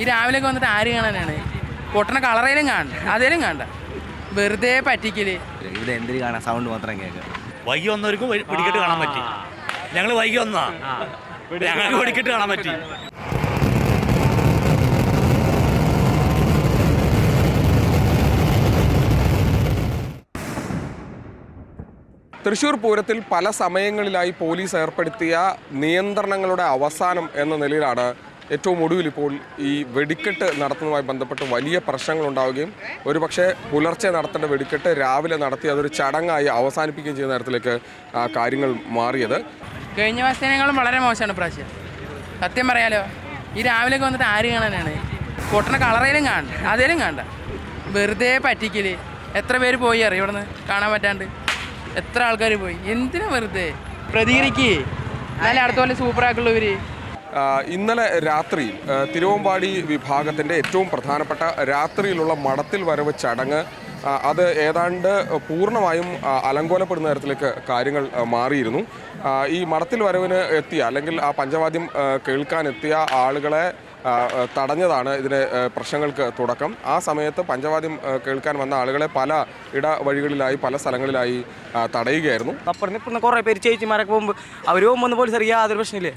ഈ രാവിലെയൊക്കെ വന്നിട്ട് ആര് കാണാനാണ്? പൊട്ടണ കളറേലും കാണണ്ട, അതേലും കാണണ്ട, വെറുതെ പറ്റിക്കല്. ഇവിടെ എന്തിനു കാണാൻ? സൗണ്ട് മാത്രം കേൾക്കാം. വൈകി വന്നവർക്കും വെടിക്കെട്ട് കാണാൻ പറ്റി. ഞങ്ങൾ വൈകി വന്നാ ഞങ്ങൾക്ക് വെടിക്കെട്ട് കാണാൻ പറ്റി. തൃശ്ശൂർ പൂരത്തിൽ പല സമയങ്ങളിലായി പോലീസ് ഏർപ്പെടുത്തിയ നിയന്ത്രണങ്ങളുടെ അവസാനം എന്ന നിലയിലാണ് ഏറ്റവും ഒടുവിൽ ഇപ്പോൾ ഈ വെടിക്കെട്ട് നടത്തുന്നതുമായി ബന്ധപ്പെട്ട് വലിയ പ്രശ്നങ്ങളുണ്ടാവുകയും ഒരുപക്ഷെ പുലർച്ചെ നടത്തേണ്ട വെടിക്കെട്ട് രാവിലെ നടത്തി അതൊരു ചടങ്ങായി അവസാനിപ്പിക്കുകയും ചെയ്യുന്ന തരത്തിലേക്ക് കാര്യങ്ങൾ മാറിയത്. കഴിഞ്ഞ വർഷത്തേക്കാളും വളരെ മോശമാണ് പ്രാവശ്യം. സത്യം പറയാലോ, ഈ രാവിലെയൊക്കെ വന്നിട്ട് ആര് കാണാനാണ്? പൊട്ടണ കളറേലും കാണണ്ട, അതേലും കാണണ്ട, വെറുതെ പറ്റിക്കല്. എത്ര പേര് പോയി അറിയാം ഇവിടെ നിന്ന് കാണാൻ പറ്റാണ്ട്? എത്ര ആൾക്കാർ പോയി? എന്തിനാ വെറുതെ? പ്രതികരിക്കേ, എന്നാലും അടുത്ത പോലെ സൂപ്പറാക്കുള്ളവർ. ഇന്നലെ രാത്രി തിരുവമ്പാടി വിഭാഗത്തിൻ്റെ ഏറ്റവും പ്രധാനപ്പെട്ട രാത്രിയിലുള്ള മടത്തിൽ വരവ് ചടങ്ങ് അത് ഏതാണ്ട് പൂർണ്ണമായും അലങ്കോലപ്പെടുന്ന തരത്തിലേക്ക് കാര്യങ്ങൾ മാറിയിരുന്നു. ഈ മടത്തിൽ വരവിന് എത്തിയ അല്ലെങ്കിൽ ആ പഞ്ചവാദ്യം കേൾക്കാനെത്തിയ ആളുകളെ തടഞ്ഞതാണ് ഇതിന് പ്രശ്നങ്ങൾക്ക് തുടക്കം. ആ സമയത്ത് പഞ്ചവാദ്യം കേൾക്കാൻ വന്ന ആളുകളെ പല ഇടവഴികളിലായി പല സ്ഥലങ്ങളിലായി തടയുകയായിരുന്നു. അപ്പുറത്ത് ഇപ്പം കുറേ പേര് ചേച്ചിമാരൊക്കെ പോകുമ്പോൾ അവർ പോകുമ്പോൾ പോലീസ് അറിയാം യാതൊരു പ്രശ്നമില്ലേ.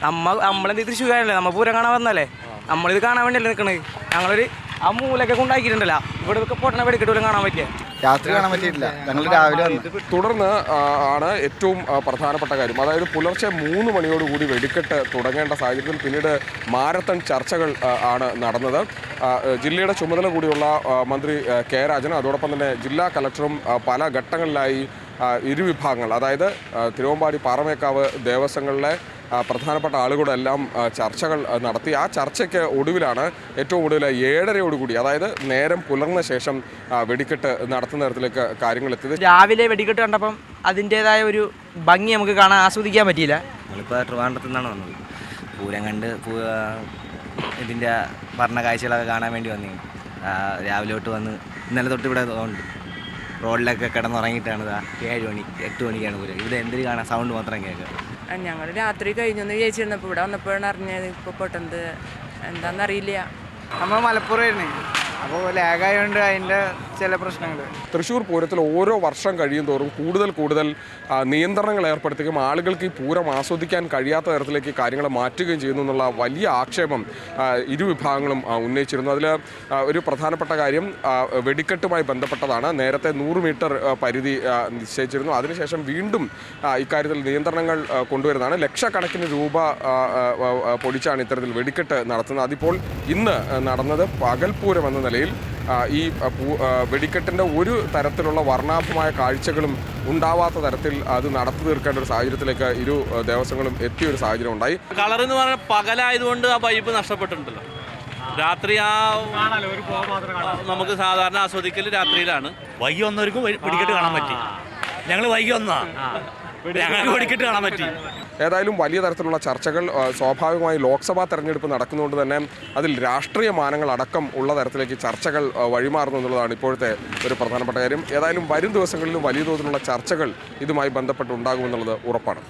നമ്മളെന്ത് തൃശ്ശൂരല്ലേ, നമ്മൾ പൂരം കാണാൻ വന്നല്ലേ, നമ്മളിത് കാണാൻ വേണ്ടിയല്ലേ നിൽക്കണത്. ഞങ്ങളൊരു ആ മൂലൊക്കെ കൊണ്ടാക്കിയിട്ടുണ്ടല്ലോ, ഇവിടെ പൊട്ടണ വെടിക്കെട്ട് പോലും കാണാൻ പറ്റിയ രാത്രി കാണാൻ പറ്റിയിട്ടില്ല. ഞങ്ങൾ രാവിലെ തുടർന്ന് ആണ് ഏറ്റവും പ്രധാനപ്പെട്ട കാര്യം, അതായത് പുലർച്ചെ 3 മണിയോടുകൂടി വെടിക്കെട്ട് തുടങ്ങേണ്ട സാഹചര്യത്തിൽ പിന്നീട് മാരത്തൺ ചർച്ചകൾ ആണ് നടന്നത്. ജില്ലയുടെ ചുമതല കൂടിയുള്ള മന്ത്രി കെ രാജൻ അതോടൊപ്പം തന്നെ ജില്ലാ കലക്ടറും പല ഘട്ടങ്ങളിലായി ഇരുവിഭാഗങ്ങൾ, അതായത് തിരുവമ്പാടി പാറമേക്കാവ് ദേവസ്വങ്ങളിലെ പ്രധാനപ്പെട്ട ആളുകളെല്ലാം ചർച്ചകൾ നടത്തി. ആ ചർച്ചയ്ക്ക് ഒടുവിലാണ് ഏറ്റവും ഒടുവിൽ 7:30 അതായത് നേരം പുലർന്ന ശേഷം വെടിക്കെട്ട് നടത്തുന്ന തരത്തിലേക്ക് കാര്യങ്ങൾ എത്തിയത്. രാവിലെ വെടിക്കെട്ട് കണ്ടപ്പം അതിൻ്റേതായ ഒരു ഭംഗി നമുക്ക് കാണാൻ ആസ്വദിക്കാൻ പറ്റിയില്ല. നമ്മളിപ്പോൾ ട്രിവാൻഡ്രത്തു നിന്നാണ് വന്നത്. പൂരം കണ്ട് ഇതിൻ്റെ ഭരണ കാഴ്ചകളൊക്കെ കാണാൻ വേണ്ടി വന്നു. രാവിലെ തൊട്ട് വന്ന് ഇന്നലെ തൊട്ട് ഇവിടെ ഉണ്ട്. റോഡിലൊക്കെ കിടന്നുറങ്ങിയിട്ടാണ് 7 മണി 8 മണിക്കാണ് പൂരം. ഇവിടെ എന്തിനു കാണാൻ? സൗണ്ട് മാത്രം കേൾക്കാം. ഞങ്ങൾ രാത്രി കഴിഞ്ഞൊന്ന് വിചാരിച്ചിരുന്നപ്പോൾ ഇവിടെ വന്നപ്പോഴാണ് അറിഞ്ഞത് ഇപ്പോൾ പൊട്ടുന്നത് എന്താണെന്നറിയില്ല. നമ്മൾ മലപ്പുറമായിരുന്നു, അപ്പോൾ ലാഗായതുകൊണ്ട് അതിൻ്റെ ചില പ്രശ്നങ്ങൾ. തൃശ്ശൂർ പൂരത്തിൽ ഓരോ വർഷം കഴിയും തോറും കൂടുതൽ നിയന്ത്രണങ്ങൾ ഏർപ്പെടുത്തുകയും ആളുകൾക്ക് ഈ പൂരം ആസ്വദിക്കാൻ കഴിയാത്ത തരത്തിലേക്ക് കാര്യങ്ങൾ മാറ്റുകയും ചെയ്യുന്നു എന്നുള്ള വലിയ ആക്ഷേപം ഇരുവിഭാഗങ്ങളും ഉന്നയിച്ചിരുന്നു. അതിൽ ഒരു പ്രധാനപ്പെട്ട കാര്യം വെടിക്കെട്ടുമായി ബന്ധപ്പെട്ടതാണ്. നേരത്തെ 100 മീറ്റർ പരിധി നിശ്ചയിച്ചിരുന്നു. അതിനുശേഷം വീണ്ടും ഇക്കാര്യത്തിൽ നിയന്ത്രണങ്ങൾ കൊണ്ടുവരുന്നതാണ്. ലക്ഷക്കണക്കിന് രൂപ പൊടിച്ചാണ് ഇത്തരത്തിൽ വെടിക്കെട്ട് നടത്തുന്നത്. അതിപ്പോൾ ഇന്ന് നടന്നത് പകൽപൂരം എന്ന നിലയിൽ ഈ വെടിക്കെട്ടിൻ്റെ ഒരു തരത്തിലുള്ള വർണ്ണാഭമായ കാഴ്ചകളും ഉണ്ടാവാത്ത തരത്തിൽ അത് നടത്തി തീർക്കേണ്ട ഒരു സാഹചര്യത്തിലേക്ക് ഇരു ദേവസ്വങ്ങളും എത്തിയൊരു സാഹചര്യം ഉണ്ടായി. കളർ എന്ന് പറഞ്ഞാൽ പകലായതുകൊണ്ട് ആ വൈബ് നഷ്ടപ്പെട്ടിട്ടുണ്ടല്ലോ. രാത്രി നമുക്ക് സാധാരണ ആസ്വദിക്കൽ രാത്രിയിലാണ്. വൈകി വന്നവർക്കും വെടിക്കെട്ട് കാണാൻ പറ്റി. ഞങ്ങൾ വൈകി വന്നാ ഞങ്ങൾക്ക് വെടിക്കെട്ട് കാണാൻ പറ്റി. ഏതായാലും വലിയ തരത്തിലുള്ള ചർച്ചകൾ സ്വാഭാവികമായി ലോക്സഭാ തെരഞ്ഞെടുപ്പ് നടക്കുന്നതുകൊണ്ട് തന്നെ അതിൽ രാഷ്ട്രീയ മാനങ്ങൾ അടക്കം ഉള്ള തരത്തിലേക്ക് ചർച്ചകൾ വഴിമാറുന്നു എന്നുള്ളതാണ് ഇപ്പോഴത്തെ ഒരു പ്രധാനപ്പെട്ട കാര്യം. ഏതായാലും വരും ദിവസങ്ങളിലും വലിയ തോതിലുള്ള ചർച്ചകൾ ഇതുമായി ബന്ധപ്പെട്ട് ഉണ്ടാകുമെന്നുള്ളത് ഉറപ്പാണ്.